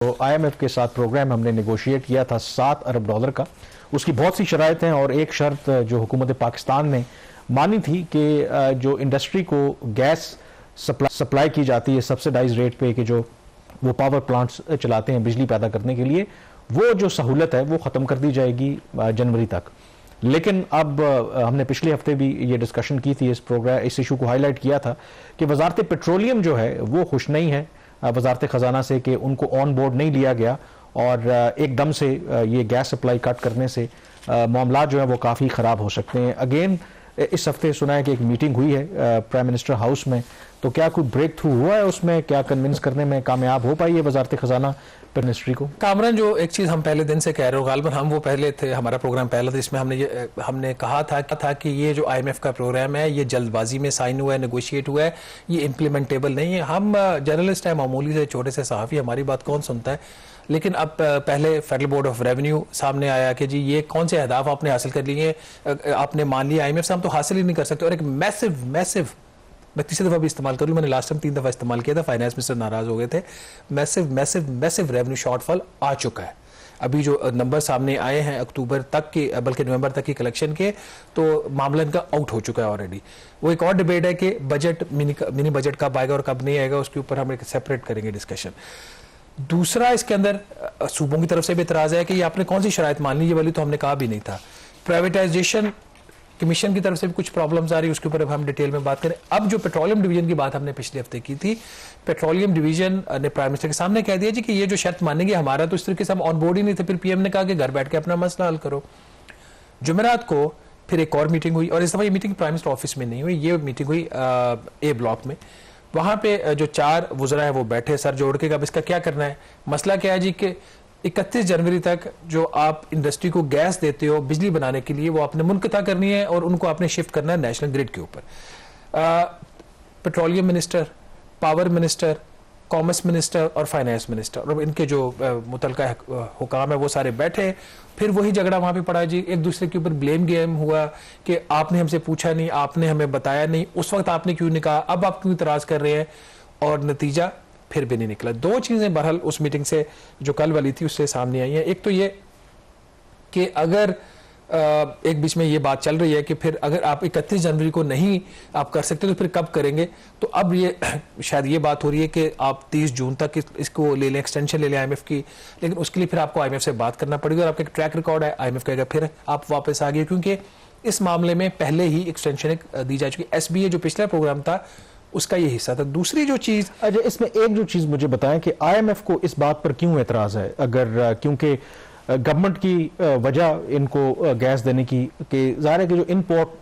तो IMF के साथ प्रोग्राम हमने नेगोशिएट किया था $7 अरब का। उसकी बहुत सी शराइतें और एक शर्त जो हुकूमत पाकिस्तान ने मानी थी कि जो इंडस्ट्री को गैस सप्लाई की जाती है सब्सिडाइज रेट पे कि जो वो पावर प्लांट्स चलाते हैं बिजली पैदा करने के लिए, वो जो सहूलत है वो ख़त्म कर दी जाएगी जनवरी तक। लेकिन अब हमने पिछले हफ्ते भी ये डिस्कशन की थी, इस इशू को हाईलाइट किया था कि वजारत पेट्रोलियम जो है वो खुश नहीं है वजारत ख़जाना से कि उनको ऑन बोर्ड नहीं लिया गया और एकदम से ये गैस सप्लाई कट करने से मामला जो है वो काफ़ी ख़राब हो सकते हैं। अगेन इस हफ्ते सुना है कि एक मीटिंग हुई है प्राइम मिनिस्टर हाउस में, तो क्या कोई ब्रेक थ्रू हुआ है उसमें? क्या कन्विंस करने में कामयाब हो पाई है वजारत ख़जाना मिनिस्ट्री को? कामरान, जो एक चीज़ हम पहले दिन से कह रहे हो, गालबन हम वो पहले थे, हमारा प्रोग्राम पहला था, इसमें हमने कहा था कि ये जो IMF का प्रोग्राम है ये जल्दबाजी में साइन हुआ है, नेगोशिएट हुआ है, ये इम्प्लीमेंटेबल नहीं है। हम जर्नलिस्ट हैं, मामूली से छोटे से सहाफ़ी, हमारी बात कौन सुनता है? लेकिन अब पहले फेडरल बोर्ड ऑफ रेवेन्यू सामने आया कि जी ये कौन से अहदाफ आपने हासिल कर लिए, आपने मान लिया IMF से हम तो हासिल ही नहीं कर सकते। और एक मैसिव मैं तीसरी दफ़ा भी इस्तेमाल कर लूँ, मैंने लास्ट टाइम 3 दफ़ा इस्तेमाल किया था, फाइनेंस मिनिस्टर नाराज़ हो गए थे। मैसिव रेवेन्यू शॉर्टफॉल आ चुका है। अभी जो नंबर सामने आए हैं अक्टूबर तक के, बल्कि नवंबर तक की कलेक्शन के, तो मामला इनका आउट हो चुका है ऑलरेडी। वो एक और डिबेट है कि बजट मिनी बजट कब आएगा और कब नहीं आएगा, उसके ऊपर हम एक सेपरेट करेंगे डिस्कशन। दूसरा, इसके अंदर सूबों की तरफ से भी इतराज़ है कि ये आपने कौन सी शराइत मान ली, ये वाली तो हमने कहा भी नहीं था। प्राइवेटाइजेशन कमीशन की तरफ से भी कुछ प्रॉब्लम्स आ रही है, उसके ऊपर अब हम डिटेल में बात करें। अब जो पेट्रोलियम डिवीजन की बात हमने पिछले हफ्ते की थी, पेट्रोलियम डिवीजन ने प्राइम मिनिस्टर के सामने कह दिया जी कि ये जो शर्त मानेंगे, हमारा तो इस तरीके से हम ऑन बोर्ड ही नहीं थे। फिर PM ने कहा कि घर बैठ के अपना मसला हल करो। जुमेरात को फिर एक और मीटिंग हुई, और इस दफ़ा ये मीटिंग प्राइम मिनिस्टर ऑफिस में नहीं हुई, ये मीटिंग हुई A ब्लॉक में। वहाँ पे जो 4 वज़रा हैं वो बैठे सर जोड़ के, अब इसका क्या करना है। मसला क्या है जी कि 31 जनवरी तक जो आप इंडस्ट्री को गैस देते हो बिजली बनाने के लिए, वो आपने मुनक़ता करनी है और उनको आपने शिफ्ट करना है नेशनल ग्रिड के ऊपर। Petroleum minister, power minister, commerce minister और फाइनेंस मिनिस्टर और इनके जो मुतलका हुकाम है वो सारे बैठे। फिर वही झगड़ा वहाँ पे पड़ा जी, एक दूसरे के ऊपर ब्लेम गेम हुआ कि आपने हमसे पूछा नहीं, आपने हमें बताया नहीं, उस वक्त आपने क्यों नहीं कहा, अब आप क्यों इतराज़ कर रहे हैं, और नतीजा फिर भी नहीं निकला। 2 चीज़ें बहरहाल उस मीटिंग से जो कल वाली थी उससे सामने आई हैं। एक तो ये कि अगर एक बीच में ये बात चल रही है कि फिर अगर आप 31 जनवरी को नहीं आप कर सकते तो फिर कब करेंगे, तो अब ये शायद ये बात हो रही है कि आप 30 जून तक इसको ले लें, एक्सटेंशन ले लें IMF की। लेकिन उसके लिए फिर आपको IMF से बात करना पड़ेगी, और आपका एक ट्रैक रिकॉर्ड है, IMF कहेगा फिर आप वापस आ गए, क्योंकि इस मामले में पहले ही एक्सटेंशन दी जा चुकी। SBA जो पिछला प्रोग्राम था उसका ये हिस्सा था। दूसरी जो चीज़, अच्छा इसमें एक जो चीज़ मुझे बताएं कि IMF को इस बात पर क्यों एतराज़ है, अगर क्योंकि गवर्नमेंट की वजह इनको गैस देने की कि ज़ाहिर है कि जो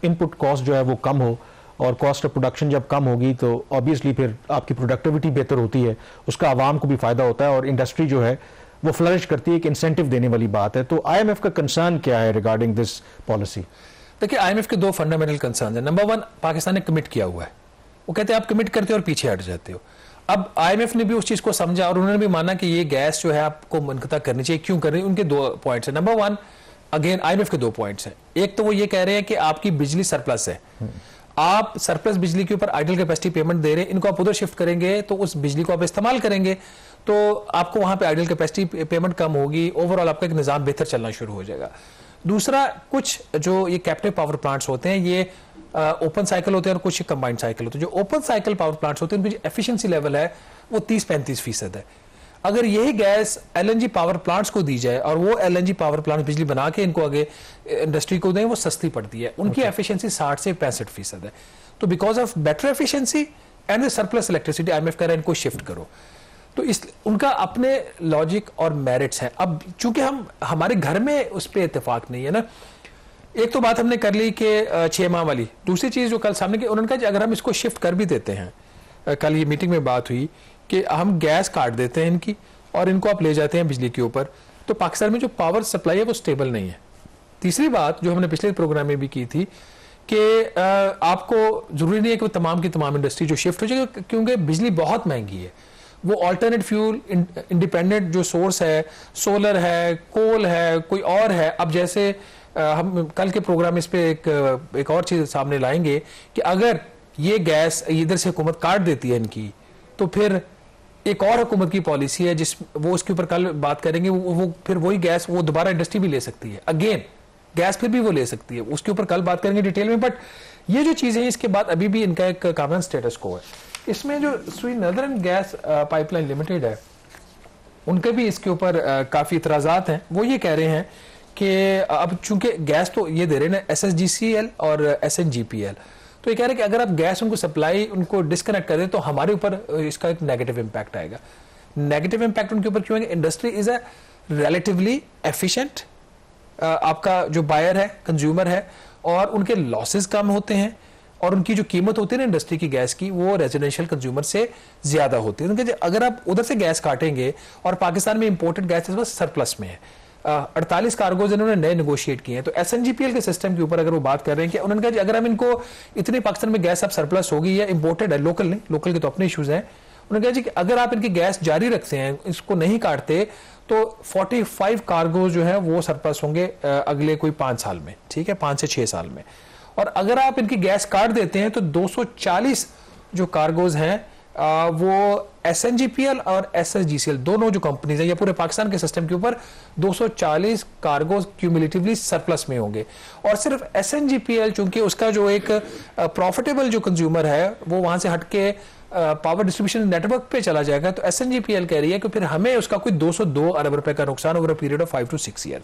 इनपुट कॉस्ट जो है वो कम हो, और कॉस्ट ऑफ प्रोडक्शन जब कम होगी तो ऑब्वियसली फिर आपकी प्रोडक्टिविटी बेहतर होती है, उसका आवाम को भी फ़ायदा होता है और इंडस्ट्री जो है वो फ्लरिश करती है, एक इंसेंटिव देने वाली बात है। तो IMF का कंसर्न क्या है रिगार्डिंग दिस पॉलिसी? देखिए, IMF के 2 फंडामेंटल कंसर्न है। नंबर 1, पाकिस्तान ने कमिट किया हुआ है, वो कहते हैं आप कमिट करते हो और पीछे हट जाते हो। अब IMF ने भी उस चीज़ को समझा और उन्होंने भी माना कि ये गैस जो है आपको मुनक़ता करनी चाहिए। क्यों कर रही है? उनके 2 पॉइंट्स हैं। नंबर 1, अगेन IMF के 2 पॉइंट्स हैं। एक तो वो ये कह रहे हैं कि आपकी बिजली सरप्लस है, आप सरप्लस बिजली के ऊपर आइडल कैपेसिटी पेमेंट दे रहे हैं, इनको आप उधर शिफ्ट करेंगे तो उस बिजली को आप इस्तेमाल करेंगे, तो आपको वहाँ पे आइडल कैपेसिटी पेमेंट कम होगी, ओवरऑल आपका एक निज़ाम बेहतर चलना शुरू हो जाएगा। दूसरा, कुछ जो ये कैप्टिव पावर प्लांट्स होते हैं ये ओपन साइकिल होते हैं और कुछ कंबाइंड साइकिल होते हैं। जो ओपन साइकिल पावर प्लांट्स होते हैं उनकी जो एफिशिएंसी लेवल है वो 30-35% है। अगर यही गैस LNG पावर प्लांट्स को दी जाए और वो LNG पावर प्लांट्स बिजली बना के इनको आगे इंडस्ट्री को दें, वो सस्ती पड़ती है। उनकी एफिशिएंसी 60 से 65% है। तो because of better efficiency and the surplus electricity IMF कह रहा है इनको शिफ्ट करो। तो इस उनका अपने लॉजिक और मेरिट्स हैं। अब चूंकि हमारे घर में उस पर इत्तेफाक नहीं है ना, एक तो बात हमने कर ली कि 6 माह वाली। दूसरी चीज़ जो कल सामने की, उन्होंने कहा अगर हम इसको शिफ्ट कर भी देते हैं, कल ये मीटिंग में बात हुई कि हम गैस काट देते हैं इनकी और इनको आप ले जाते हैं बिजली के ऊपर, तो पाकिस्तान में जो पावर सप्लाई है वो स्टेबल नहीं है। तीसरी बात जो हमने पिछले प्रोग्राम में भी की थी कि आपको ज़रूरी नहीं है कि तमाम की तमाम इंडस्ट्री जो शिफ्ट हो जाएगी, क्योंकि बिजली बहुत महंगी है। वो ऑल्टरनेट फ्यूल इंडिपेंडेंट जो सोर्स है, सोलर है, कोल है, कोई और है। अब जैसे हम कल के प्रोग्राम इस पे एक और चीज़ सामने लाएंगे कि अगर ये गैस इधर से हुकूमत काट देती है इनकी, तो फिर एक और हुकूमत की पॉलिसी है जिस वो उसके ऊपर कल बात करेंगे, वो फिर वही गैस वो दोबारा इंडस्ट्री भी ले सकती है, अगेन गैस फिर भी वो ले सकती है, उसके ऊपर कल बात करेंगे डिटेल में। बट ये जो चीजें हैं इसके बाद अभी भी इनका एक कॉमन स्टेटस को है। इसमें जो नॉर्दर्न गैस पाइपलाइन लिमिटेड है, उनके भी इसके ऊपर काफी इतराजात हैं। वो ये कह रहे हैं कि अब चूंकि गैस तो ये दे रहे हैं SSGCL और SNGPL, तो ये कह रहे हैं कि अगर आप गैस उनको सप्लाई उनको डिस्कनेक्ट कर दें तो हमारे ऊपर इसका एक नेगेटिव इंपैक्ट आएगा। नेगेटिव इंपैक्ट उनके ऊपर क्यों है? Industry is a relatively efficient, आपका जो बायर है कंज्यूमर है, और उनके लॉसेस कम होते हैं, और उनकी जो कीमत होती है ना इंडस्ट्री की गैस की, वो रेजिडेंशियल कंज्यूमर से ज्यादा होती है। उनके अगर आप उधर से गैस काटेंगे, और पाकिस्तान में इंपोर्टेड गैस इस वक्त सरप्लस में है, 48 कार्गोज इन्होंने नए नेगोशिएट किए हैं। तो SNGPL के सिस्टम के ऊपर अगर वो बात कर रहे हैं कि उन्होंने कहा अगर हम इनको इतनी पाकिस्तान में गैस अब सरप्लस होगी या इंपोर्टेड है, लोकल नहीं, लोकल के तो अपने इश्यूज हैं, उन्होंने कहा जी कि अगर आप इनकी गैस जारी रखते हैं, इसको नहीं काटते, तो 45 कार्गो जो है वो सरप्लस होंगे अगले कोई 5 साल में, ठीक है, 5 से 6 साल में। और अगर आप इनकी गैस काट देते हैं तो 240 जो कार्गोज हैं वो SNGPL और SSGCL दोनों जो कंपनीज हैं या पूरे पाकिस्तान के सिस्टम के ऊपर 240 कार्गोज क्यूमुलेटिवली सरप्लस में होंगे। और सिर्फ SNGPL चूंकि उसका जो एक प्रॉफिटेबल जो कंज्यूमर है वो वहां से हटके पावर डिस्ट्रीब्यूशन नेटवर्क पे चला जाएगा, तो SNGPL कह रही है कि फिर हमें उसका कोई 202 अरब रुपए का नुकसान over a period of 5 to 6 year.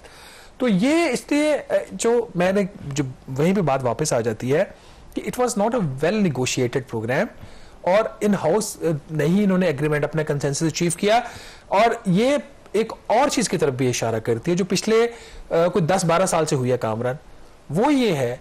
तो ये इसलिए जो मैंने जो वहीं पे बात वापस आ जाती है कि it was not a well negotiated programme, और इन हाउस नहीं इन्होंने एग्रीमेंट अपने कंसेंसस अचीव किया। और ये एक और चीज की तरफ भी इशारा करती है जो पिछले कोई 10-12 साल से हुई है कामरान, वो ये है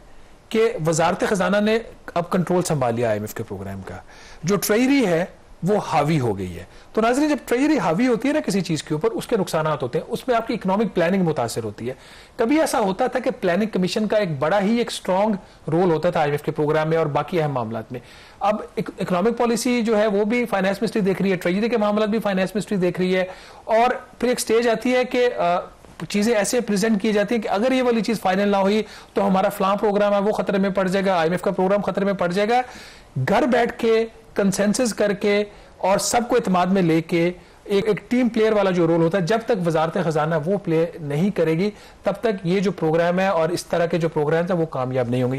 कि वजारत खजाना ने अब कंट्रोल संभाल लिया IMF के प्रोग्राम का। जो ट्रेजरी है वो हावी हो गई है। तो नाज़रीन, जब ट्रेजरी हावी होती है ना किसी चीज के ऊपर, उसके नुकसान होते हैं, उसमें आपकी इकोनॉमिक प्लानिंग मुतासर होती है। कभी ऐसा होता था कि प्लानिंग कमीशन का एक बड़ा ही एक स्ट्रॉन्ग रोल होता था IMF के प्रोग्राम में और बाकी अहम मामलात में। अब इकोनॉमिक पॉलिसी जो है वो भी फाइनेंस मिनिस्ट्री देख रही है, ट्रेजरी के मामला भी फाइनेंस मिनिस्ट्री देख रही है, और फिर एक स्टेज आती है कि चीजें ऐसे प्रेजेंट की जाती है कि अगर ये वाली चीज फाइनल ना हुई तो हमारा फलां प्रोग्राम है वो खतरे में पड़ जाएगा, IMF का प्रोग्राम खतरे में पड़ जाएगा। घर बैठ के कंसेंसस करके और सबको इत्मीनान में लेके एक टीम प्लेयर वाला जो रोल होता है, जब तक वजारत खजाना वो प्ले नहीं करेगी तब तक ये जो प्रोग्राम है और इस तरह के जो प्रोग्राम है वो कामयाब नहीं होंगे।